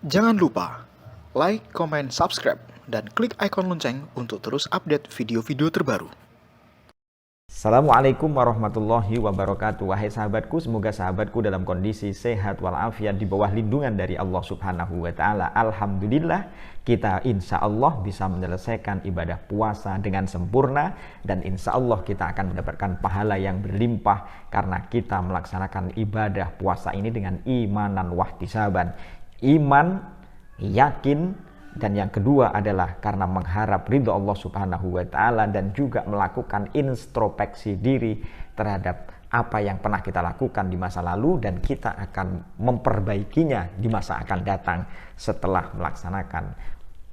Jangan lupa like, comment, subscribe, dan klik ikon lonceng untuk terus update video-video terbaru. Assalamualaikum warahmatullahi wabarakatuh. Wahai sahabatku, semoga sahabatku dalam kondisi sehat walafiat di bawah lindungan dari Allah Subhanahu wa Ta'ala. Alhamdulillah, kita insya Allah bisa menyelesaikan ibadah puasa dengan sempurna, dan insya Allah kita akan mendapatkan pahala yang berlimpah karena kita melaksanakan ibadah puasa ini dengan imanan wahtisaban. Iman, yakin, dan yang kedua adalah karena mengharap ridho Allah Subhanahu wa Ta'ala dan juga melakukan introspeksi diri terhadap apa yang pernah kita lakukan di masa lalu, dan kita akan memperbaikinya di masa akan datang setelah melaksanakan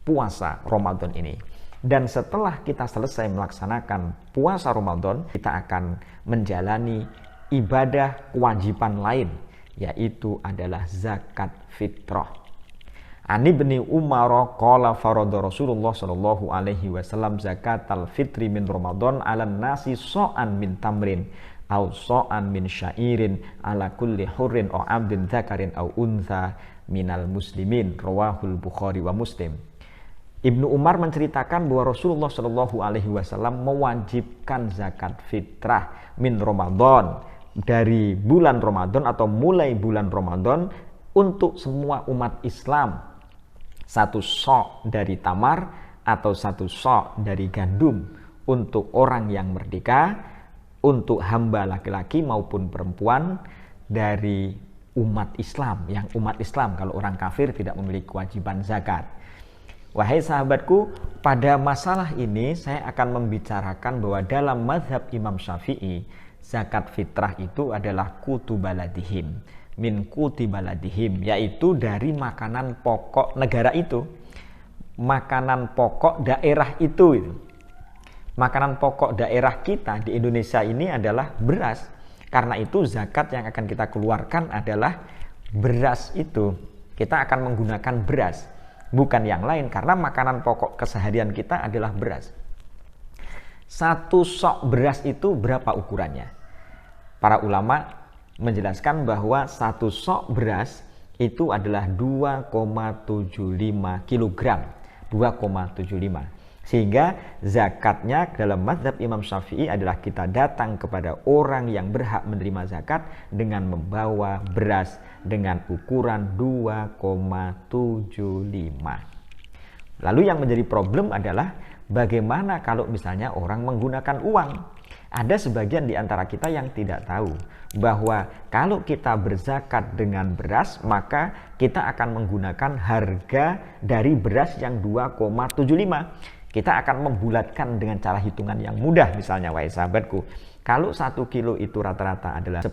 puasa Ramadan ini. Dan setelah kita selesai melaksanakan puasa Ramadan, kita akan menjalani ibadah kewajiban lain, yaitu adalah zakat fitrah. Ani bin Umar qala farada Rasulullah sallallahu alaihi wasallam zakatal fitri min Ramadan 'alan nasi so'an min tamrin aw so'an min syairin ala kulli hurrin aw 'abdin dzakarin aw untha minal muslimin, rawahul Bukhari wa Muslim. Ibnu Umar menceritakan bahwa Rasulullah sallallahu alaihi wasallam mewajibkan zakat fitrah min Ramadan, dari bulan Ramadan atau mulai bulan Ramadan untuk semua umat Islam. Satu sok dari tamar atau satu sok dari gandum untuk orang yang merdeka, untuk hamba laki-laki maupun perempuan dari umat Islam. Yang umat Islam, kalau orang kafir tidak memiliki kewajiban zakat. Wahai sahabatku, pada masalah ini saya akan membicarakan bahwa dalam mazhab Imam Syafi'i, zakat fitrah itu adalah kutu baladihim, min kuti baladihim, yaitu dari makanan pokok negara itu, makanan pokok daerah itu. Makanan pokok daerah kita di Indonesia ini adalah beras. Karena itu zakat yang akan kita keluarkan adalah beras itu. Kita akan menggunakan beras, bukan yang lain, karena makanan pokok keseharian kita adalah beras. Satu sok beras itu berapa ukurannya? Para ulama menjelaskan bahwa satu sok beras itu adalah 2,75 kg. 2,75. Sehingga zakatnya dalam mazhab Imam Syafi'i adalah kita datang kepada orang yang berhak menerima zakat dengan membawa beras dengan ukuran 2,75. Lalu yang menjadi problem adalah bagaimana kalau misalnya orang menggunakan uang. Ada sebagian di antara kita yang tidak tahu bahwa kalau kita berzakat dengan beras, maka kita akan menggunakan harga dari beras yang 2,75. Kita akan membulatkan dengan cara hitungan yang mudah. Misalnya, wahai sahabatku, kalau 1 kilo itu rata-rata adalah 10.000,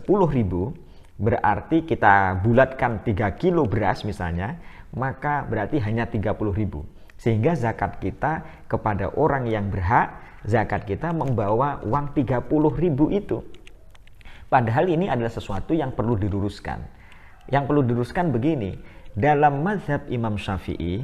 berarti kita bulatkan 3 kilo beras misalnya, maka berarti hanya 30.000. Sehingga zakat kita kepada orang yang berhak, zakat kita membawa uang 30.000 itu. Padahal ini adalah sesuatu yang perlu diluruskan. Yang perlu diluruskan begini, dalam mazhab Imam Syafi'i,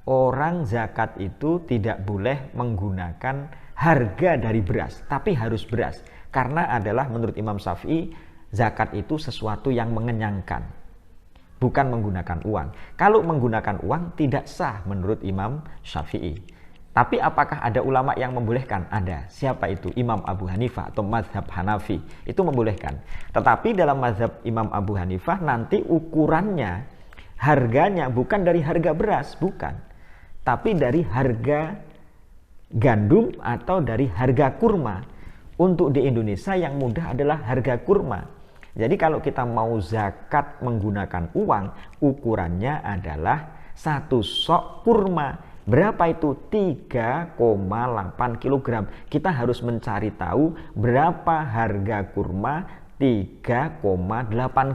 orang zakat itu tidak boleh menggunakan harga dari beras, tapi harus beras. Karena adalah menurut Imam Syafi'i, zakat itu sesuatu yang mengenyangkan, bukan menggunakan uang. Kalau menggunakan uang tidak sah menurut Imam Syafi'i. Tapi apakah ada ulama yang membolehkan? Ada. Siapa itu? Imam Abu Hanifah atau mazhab Hanafi. Itu membolehkan. Tetapi dalam mazhab Imam Abu Hanifah nanti ukurannya, harganya bukan dari harga beras, bukan. Tapi dari harga gandum atau dari harga kurma. Untuk di Indonesia yang mudah adalah harga kurma. Jadi kalau kita mau zakat menggunakan uang, ukurannya adalah satu sok kurma. Berapa itu? 3,8 kg. Kita harus mencari tahu berapa harga kurma 3,8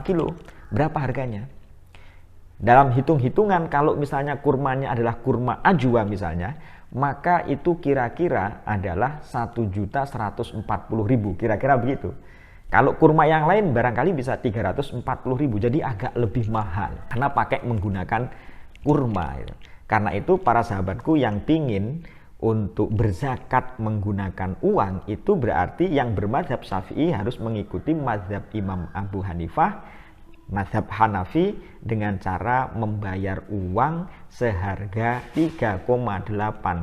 kilo. Berapa harganya? Dalam hitung-hitungan, kalau misalnya kurmanya adalah kurma ajwa misalnya, maka itu kira-kira adalah 1.140.000. Kira-kira begitu. Kalau kurma yang lain barangkali bisa 340.000, jadi agak lebih mahal karena pakai menggunakan kurma. Karena itu para sahabatku yang pingin untuk berzakat menggunakan uang, itu berarti yang bermadzhab Syafi'i harus mengikuti mazhab Imam Abu Hanifah mazhab Hanafi dengan cara membayar uang seharga 3,8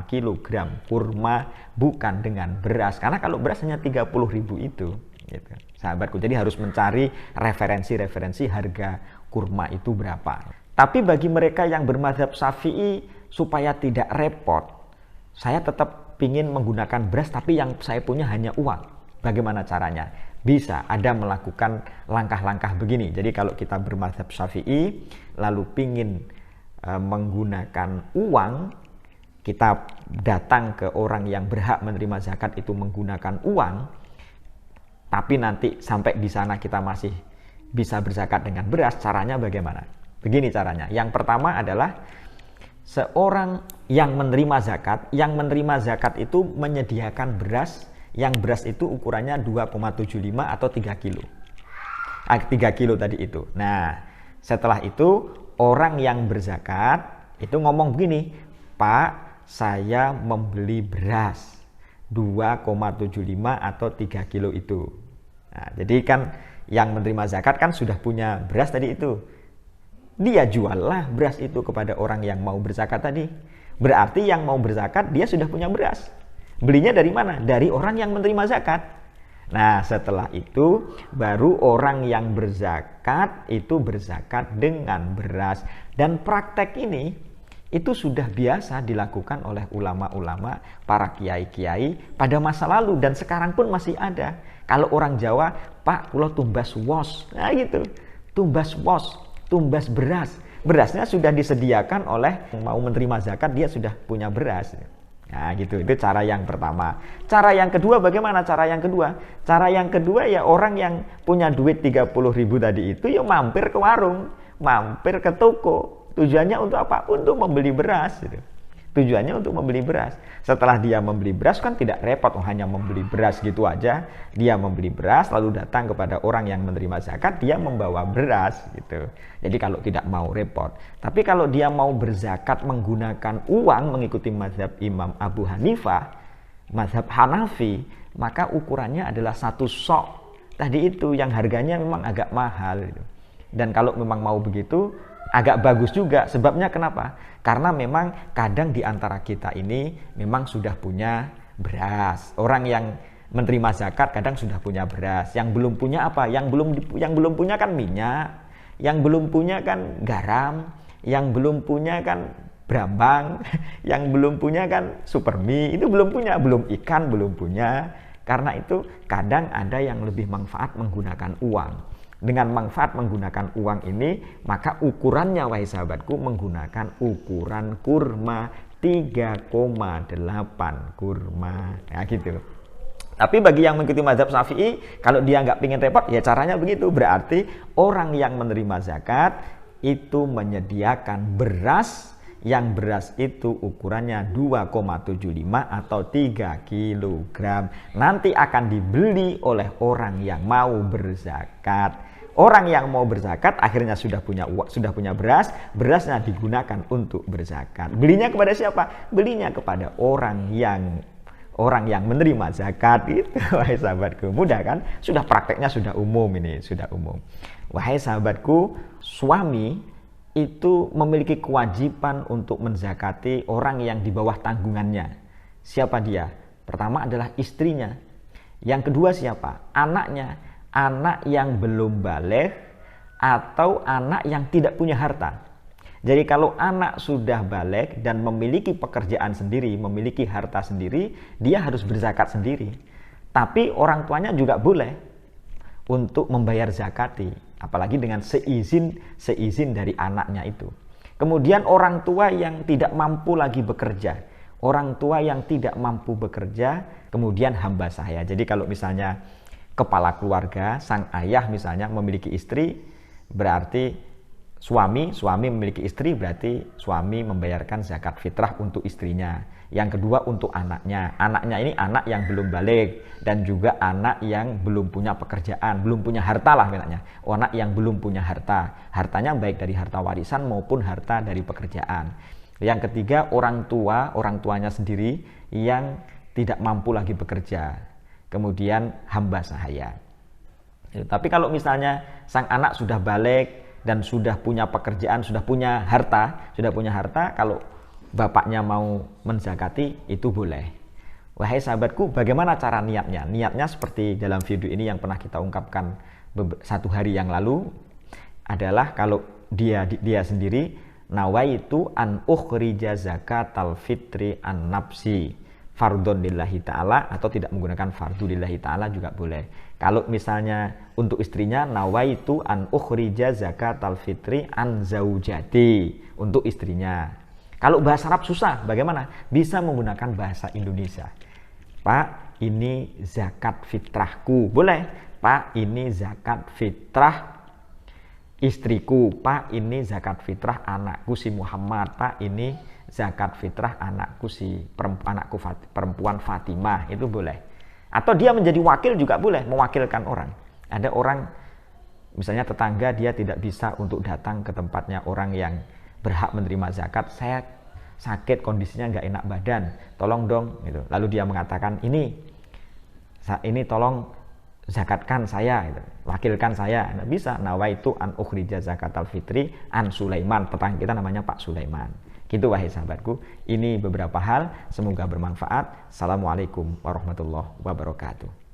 kg kurma, bukan dengan beras. Karena kalau beras hanya 30.000 itu, gitu, sahabatku. Jadi harus mencari referensi-referensi harga kurma itu berapa. Tapi bagi mereka yang bermazhab Syafi'i, supaya tidak repot, saya tetap ingin menggunakan beras, tapi yang saya punya hanya uang. Bagaimana caranya? Bisa ada melakukan langkah-langkah begini. Jadi kalau kita bermazhab Syafi'i lalu pingin menggunakan uang, kita datang ke orang yang berhak menerima zakat itu menggunakan uang, tapi nanti sampai di sana kita masih bisa berzakat dengan beras. Caranya bagaimana? Begini caranya. Yang pertama adalah seorang yang menerima zakat itu menyediakan beras, yang beras itu ukurannya 2,75 atau 3 kilo. 3 kilo tadi itu. Nah, setelah itu orang yang berzakat itu ngomong begini, Pak, saya membeli beras 2,75 atau 3 kilo itu. Nah, jadi kan yang menerima zakat kan sudah punya beras tadi itu. Dia juallah beras itu kepada orang yang mau berzakat tadi. Berarti yang mau berzakat dia sudah punya beras. Belinya dari mana? Dari orang yang menerima zakat. Nah, setelah itu baru orang yang berzakat itu berzakat dengan beras. Dan praktek ini itu sudah biasa dilakukan oleh ulama-ulama, para kiai-kiai pada masa lalu dan sekarang pun masih ada. Kalau orang Jawa, Pak, kula tumbas wos. Nah gitu, tumbas wos, tumbas beras. Berasnya sudah disediakan oleh yang mau menerima zakat, dia sudah punya beras. Nah gitu, itu cara yang pertama. Cara yang kedua bagaimana? Cara yang kedua ya orang yang punya duit 30.000 tadi itu ya mampir ke warung, mampir ke toko. Tujuannya untuk apa? Untuk membeli beras gitu. Tujuannya untuk membeli beras. Setelah dia membeli beras kan tidak repot, hanya membeli beras gitu aja. Dia membeli beras lalu datang kepada orang yang menerima zakat, dia membawa beras gitu. Jadi kalau tidak mau repot. Tapi kalau dia mau berzakat menggunakan uang mengikuti mazhab Imam Abu Hanifah, mazhab Hanafi, maka ukurannya adalah 1 sok. Tadi itu yang harganya memang agak mahal gitu. Dan kalau memang mau begitu agak bagus juga. Sebabnya kenapa? Karena memang kadang di antara kita ini memang sudah punya beras. Orang yang menerima zakat kadang sudah punya beras. Yang belum punya apa? Yang belum punya kan minyak, yang belum punya kan garam, yang belum punya kan brambang, yang belum punya kan supermi. Itu belum punya, belum ikan belum punya. Karena itu kadang ada yang lebih manfaat menggunakan uang. Dengan manfaat menggunakan uang ini, maka ukurannya wahai sahabatku menggunakan ukuran kurma 3,8 kurma. Ya gitu. Tapi bagi yang mengikuti mazhab Syafi'i, kalau dia nggak pingin repot, ya caranya begitu. Berarti orang yang menerima zakat itu menyediakan beras, yang beras itu ukurannya 2,75 atau 3 kg. Nanti akan dibeli oleh orang yang mau berzakat. Orang yang mau berzakat akhirnya sudah punya beras, berasnya digunakan untuk berzakat. Belinya kepada siapa? Belinya kepada orang yang menerima zakat itu. Wahai sahabatku, mudah kan? Sudah prakteknya sudah umum ini, sudah umum. Wahai sahabatku, suami itu memiliki kewajiban untuk menzakati orang yang di bawah tanggungannya. Siapa dia? Pertama adalah istrinya. Yang kedua siapa? Anaknya. Anak yang belum baligh atau anak yang tidak punya harta. Jadi kalau anak sudah baligh dan memiliki pekerjaan sendiri, memiliki harta sendiri, dia harus berzakat sendiri. Tapi orang tuanya juga boleh untuk membayar zakati, apalagi dengan seizin dari anaknya itu. Kemudian orang tua yang tidak mampu lagi bekerja, orang tua yang tidak mampu bekerja, kemudian hamba sahaya. Jadi kalau misalnya kepala keluarga, sang ayah misalnya memiliki istri, berarti suami memiliki istri, berarti suami membayarkan zakat fitrah untuk istrinya. Yang kedua untuk anaknya. Anaknya ini anak yang belum baligh dan juga anak yang belum punya pekerjaan, belum punya harta lah misalnya. Anak yang belum punya harta. Hartanya baik dari harta warisan maupun harta dari pekerjaan. Yang ketiga orang tuanya sendiri yang tidak mampu lagi bekerja. Kemudian hamba sahaya. Tapi kalau misalnya sang anak sudah baligh, dan sudah punya pekerjaan, sudah punya harta, kalau bapaknya mau menzakati itu boleh. Wahai sahabatku, bagaimana cara niatnya? Niatnya seperti dalam video ini yang pernah kita ungkapkan satu hari yang lalu adalah kalau dia sendiri nawaitu an ukhrija zakatal fitri an nafsi fardhon lillahi ta'ala, atau tidak menggunakan fardu lillahi ta'ala juga boleh. Kalau misalnya untuk istrinya nawaitu an ukhrija zakatal fitri an zaujati, untuk istrinya. Kalau bahasa Arab susah, bagaimana? Bisa menggunakan bahasa Indonesia. Pak, ini zakat fitrahku. Boleh. Pak, ini zakat fitrah istriku. Pak, ini zakat fitrah anakku si Muhammad. Pak, ini zakat fitrah anakku perempuan Fatimah. Itu boleh. Atau dia menjadi wakil juga boleh, mewakilkan orang. Ada orang, misalnya tetangga, dia tidak bisa untuk datang ke tempatnya orang yang berhak menerima zakat. Saya sakit, kondisinya nggak enak badan, tolong dong. Gitu. Lalu dia mengatakan, ini tolong zakatkan saya, gitu. Wakilkan saya. Nah, bisa, nawaitu an ukhrija zakatal fitri an Sulaiman. Tetangga kita namanya Pak Sulaiman. Gitu wahai sahabatku, ini beberapa hal, semoga bermanfaat. Assalamualaikum warahmatullahi wabarakatuh.